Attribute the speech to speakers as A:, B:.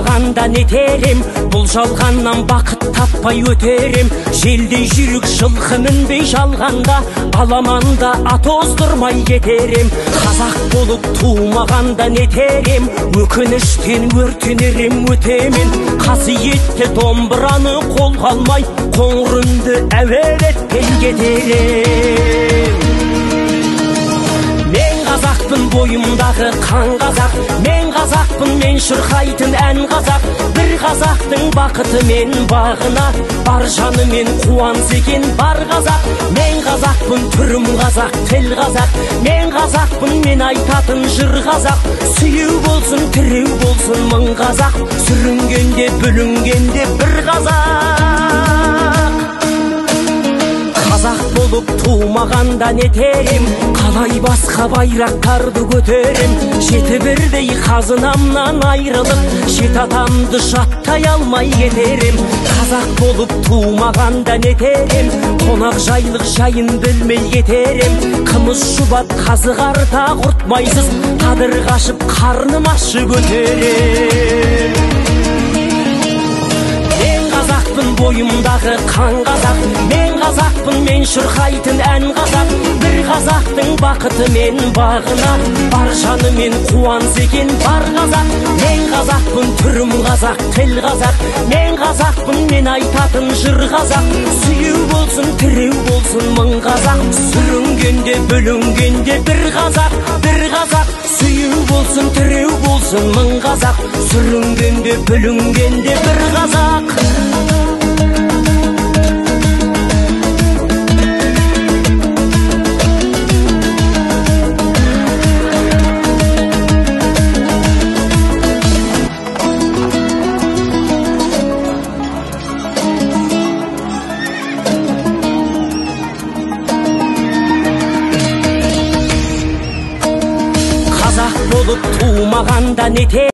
A: тумағанда нетерем, бұл жалғаннан бақыт таппай өтерем. Желдей жүрік жылқы мінбей жалғанда, аламанда ат оздырмай кетерем. Қазақ болып тумағанда нетерем, өкініштен өртенерем өтемен. Қасиетті домбыраны қолға алмай, қоңыр үнді әуелетпен кетерем. Мен қазақпын, бойымдағы қан қазақ, мен қазақпын, мен шырқайтын ән қазақ. Бір қазақтың бақыты мен бағына, бар жаны мен қуаныс екен бар қазақ. Мен қазақпын, түрім қазақ, тіл қазақ, мен қазақпын, мен айтатын жыр қазақ. Сүйеу болсын, тіреу болсын мың қазақ, сүрінгенде бүлінгенде бір қазақ. Қазақ болып тумағанда нетерем, қалай басқа байрақтарды көтерем. Жеті бірдей қазынамнан айрылып, жет атамды жаттай алмай кетерем. Қазақ болып тумағанда нетерем, қонақ жайлық жайын білмей кетерем. Қымыз шұбат қазы қарта құртмайсыз, қадыр қашып қарным ашы көтерем. Қазақпын, бойымдағы қан қазақ, мен қазақпын, мен шырқайтын ән қазақ. Бір қазақтың бақыты мен бағына, бар жаны мен қуаныс екен бар қазақ. Мен қазақпын, түрім қазақ, тіл қазақ, мен қазақпын, мен айтатын жыр қазақ. Сүйеу болсын, тіреу болсын мың қазақ, сүрінгенде бүлінгенде бір қазақ, бір қазақ. Сүйеу болсын, тіреу болсын мың қазақ, сүрінгенде бүлінгенде бір қазақ. Қазақ болып тумағанда нете